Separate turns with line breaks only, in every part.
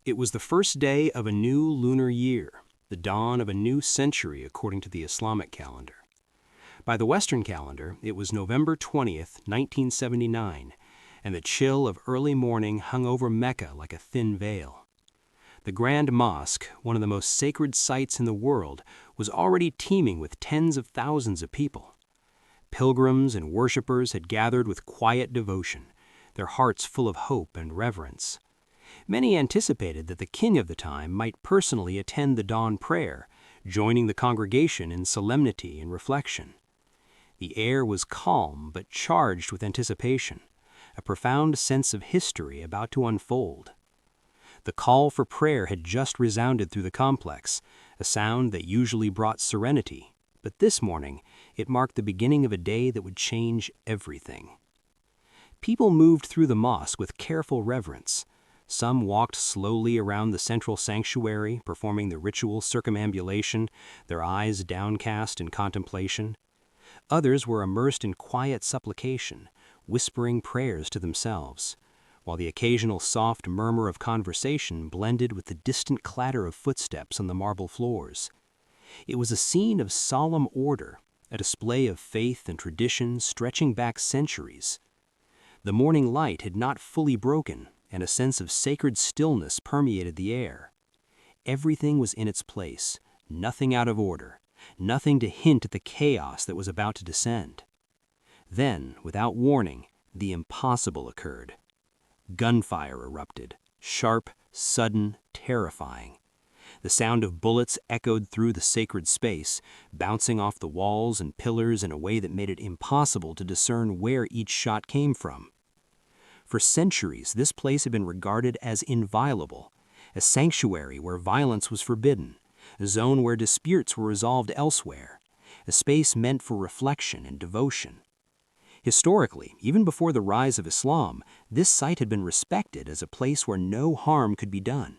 It was the first day of a new lunar year, the dawn of a new century according to the Islamic calendar. By the Western calendar, it was November 20th, 1979, and the chill of early morning hung over Mecca like a thin veil. The Grand Mosque, one of the most sacred sites in the world, was already teeming with tens of thousands of people. Pilgrims and worshippers had gathered with quiet devotion, their hearts full of hope and reverence. Many anticipated that the king of the time might personally attend the dawn prayer, joining the congregation in solemnity and reflection. The air was calm but charged with anticipation, a profound sense of history about to unfold. The call for prayer had just resounded through the complex, a sound that usually brought serenity, but this morning it marked the beginning of a day that would change everything. People moved through the mosque with careful reverence. Some walked slowly around the central sanctuary, performing the ritual circumambulation, their eyes downcast in contemplation. Others were immersed in quiet supplication, whispering prayers to themselves, while the occasional soft murmur of conversation blended with the distant clatter of footsteps on the marble floors. It was a scene of solemn order, a display of faith and tradition stretching back centuries. The morning light had not fully broken, and a sense of sacred stillness permeated the air. Everything was in its place, nothing out of order, nothing to hint at the chaos that was about to descend. Then, without warning, the impossible occurred. Gunfire erupted, sharp, sudden, terrifying. The sound of bullets echoed through the sacred space, bouncing off the walls and pillars in a way that made it impossible to discern where each shot came from. For centuries, this place had been regarded as inviolable, a sanctuary where violence was forbidden, a zone where disputes were resolved elsewhere, a space meant for reflection and devotion. Historically, even before the rise of Islam, this site had been respected as a place where no harm could be done.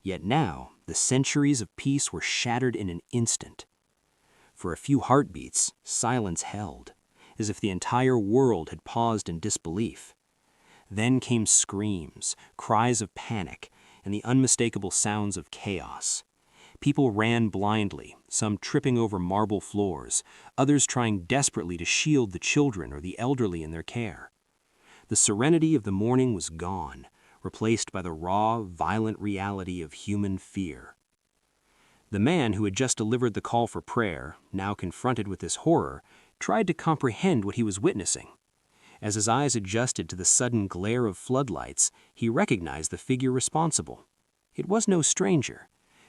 Yet now, the centuries of peace were shattered in an instant. For a few heartbeats, silence held, as if the entire world had paused in disbelief. Then came screams, cries of panic, and the unmistakable sounds of chaos. People ran blindly, some tripping over marble floors, others trying desperately to shield the children or the elderly in their care. The serenity of the morning was gone, replaced by the raw, violent reality of human fear. The man who had just delivered the call for prayer, now confronted with this horror, tried to comprehend what he was witnessing. As his eyes adjusted to the sudden glare of floodlights, he recognized the figure responsible. It was no stranger.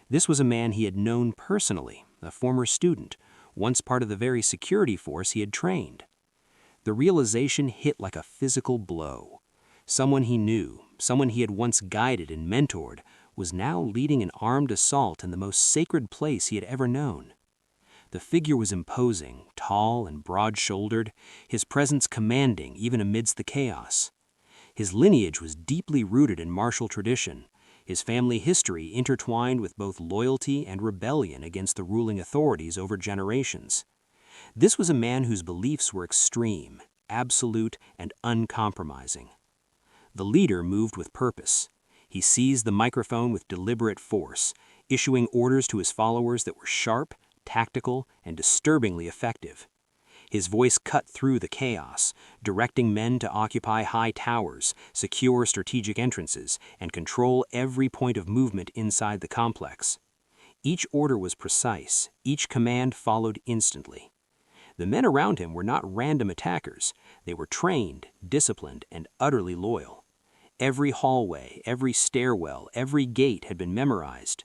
This was a man he had known personally, a former student, once part of the very security force he had trained. The realization hit like a physical blow. Someone he knew, someone he had once guided and mentored, was now leading an armed assault in the most sacred place he had ever known. The figure was imposing, tall and broad-shouldered, his presence commanding even amidst the chaos. His lineage was deeply rooted in martial tradition, his family history intertwined with both loyalty and rebellion against the ruling authorities over generations. This was a man whose beliefs were extreme, absolute, and uncompromising. The leader moved with purpose. He seized the microphone with deliberate force, issuing orders to his followers that were sharp, tactical, and disturbingly effective. His voice cut through the chaos, directing men to occupy high towers, secure strategic entrances, and control every point of movement inside the complex. Each order was precise, each command followed instantly. The men around him were not random attackers. They were trained, disciplined, and utterly loyal. Every hallway, every stairwell, every gate had been memorized.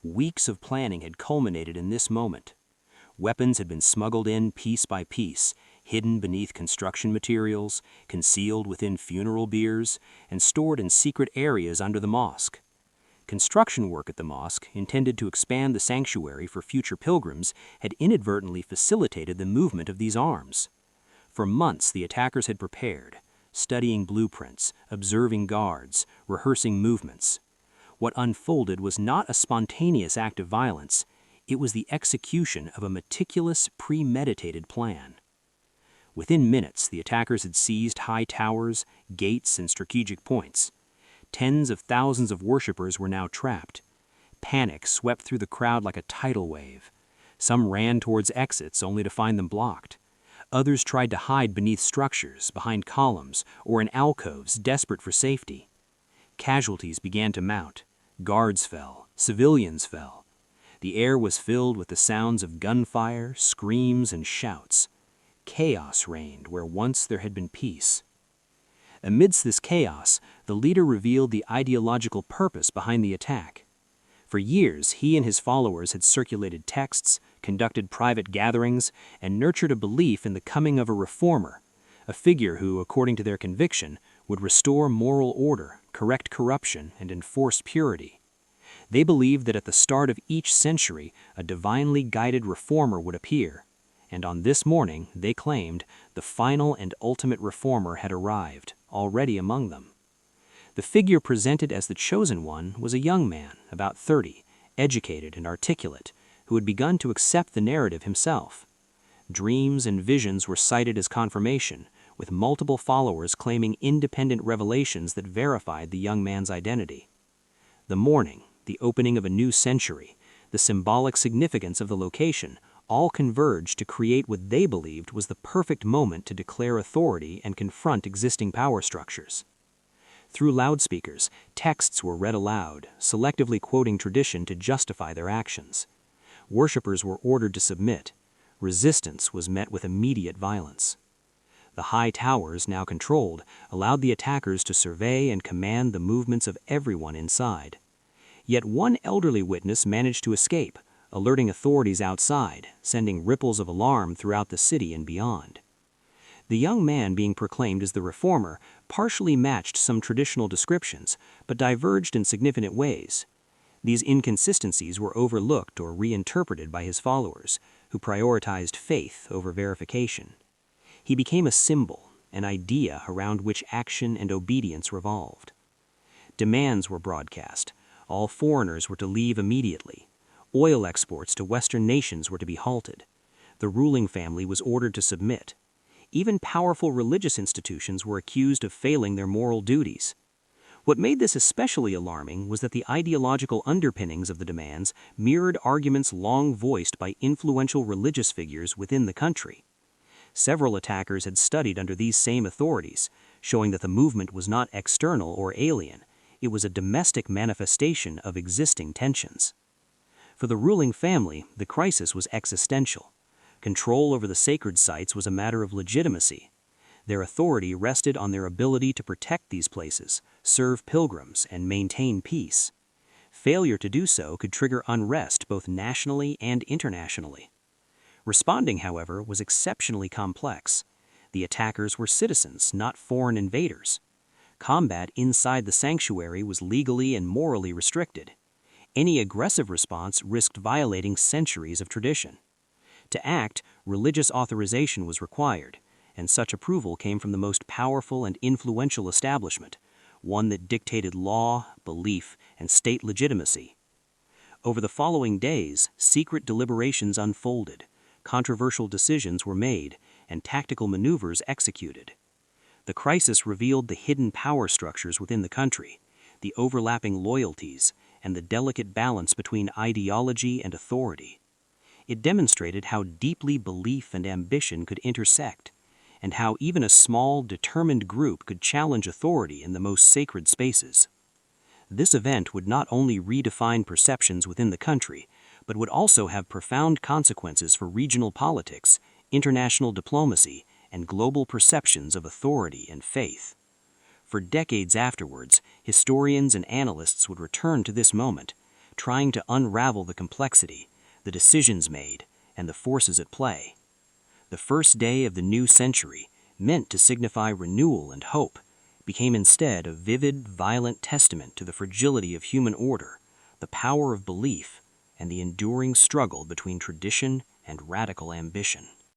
Weeks of planning had culminated in this moment. Weapons had been smuggled in piece by piece, hidden beneath construction materials, concealed within funeral biers, and stored in secret areas under the mosque. Construction work at the mosque, intended to expand the sanctuary for future pilgrims, had inadvertently facilitated the movement of these arms. For months, the attackers had prepared, studying blueprints, observing guards, rehearsing movements. What unfolded was not a spontaneous act of violence. It was the execution of a meticulous, premeditated plan. Within minutes, the attackers had seized high towers, gates, and strategic points. Tens of thousands of worshippers were now trapped. Panic swept through the crowd like a tidal wave. Some ran towards exits only to find them blocked. Others tried to hide beneath structures, behind columns, or in alcoves, desperate for safety. Casualties began to mount. Guards fell. Civilians fell. The air was filled with the sounds of gunfire, screams, and shouts. Chaos reigned where once there had been peace. Amidst this chaos, the leader revealed the ideological purpose behind the attack. For years, he and his followers had circulated texts, conducted private gatherings, and nurtured a belief in the coming of a reformer, a figure who, according to their conviction, would restore moral order, correct corruption, and enforce purity. They believed that at the start of each century, a divinely guided reformer would appear, and on this morning, they claimed, the final and ultimate reformer had arrived, already among them. The figure presented as the chosen one was a young man, about 30, educated and articulate, who had begun to accept the narrative himself. Dreams and visions were cited as confirmation, with multiple followers claiming independent revelations that verified the young man's identity. The morning, the opening of a new century, the symbolic significance of the location, all converged to create what they believed was the perfect moment to declare authority and confront existing power structures. Through loudspeakers, texts were read aloud, selectively quoting tradition to justify their actions. Worshippers were ordered to submit. Resistance was met with immediate violence. The high towers, now controlled, allowed the attackers to survey and command the movements of everyone inside. Yet one elderly witness managed to escape, alerting authorities outside, sending ripples of alarm throughout the city and beyond. The young man being proclaimed as the reformer partially matched some traditional descriptions, but diverged in significant ways. These inconsistencies were overlooked or reinterpreted by his followers, who prioritized faith over verification. He became a symbol, an idea around which action and obedience revolved. Demands were broadcast. All foreigners were to leave immediately. Oil exports to Western nations were to be halted. The ruling family was ordered to submit. Even powerful religious institutions were accused of failing their moral duties. What made this especially alarming was that the ideological underpinnings of the demands mirrored arguments long voiced by influential religious figures within the country. Several attackers had studied under these same authorities, showing that the movement was not external or alien. It was a domestic manifestation of existing tensions. For the ruling family, the crisis was existential. Control over the sacred sites was a matter of legitimacy. Their authority rested on their ability to protect these places, serve pilgrims, and maintain peace. Failure to do so could trigger unrest both nationally and internationally. Responding, however, was exceptionally complex. The attackers were citizens, not foreign invaders. Combat inside the sanctuary was legally and morally restricted. Any aggressive response risked violating centuries of tradition. To act, religious authorization was required, and such approval came from the most powerful and influential establishment, one that dictated law, belief, and state legitimacy. Over the following days, secret deliberations unfolded, controversial decisions were made, and tactical maneuvers executed. The crisis revealed the hidden power structures within the country, the overlapping loyalties, and the delicate balance between ideology and authority. It demonstrated how deeply belief and ambition could intersect, and how even a small, determined group could challenge authority in the most sacred spaces. This event would not only redefine perceptions within the country, but would also have profound consequences for regional politics, international diplomacy, and global perceptions of authority and faith. For decades afterwards, historians and analysts would return to this moment, trying to unravel the complexity, the decisions made, and the forces at play. The first day of the new century, meant to signify renewal and hope, became instead a vivid, violent testament to the fragility of human order, the power of belief, and the enduring struggle between tradition and radical ambition.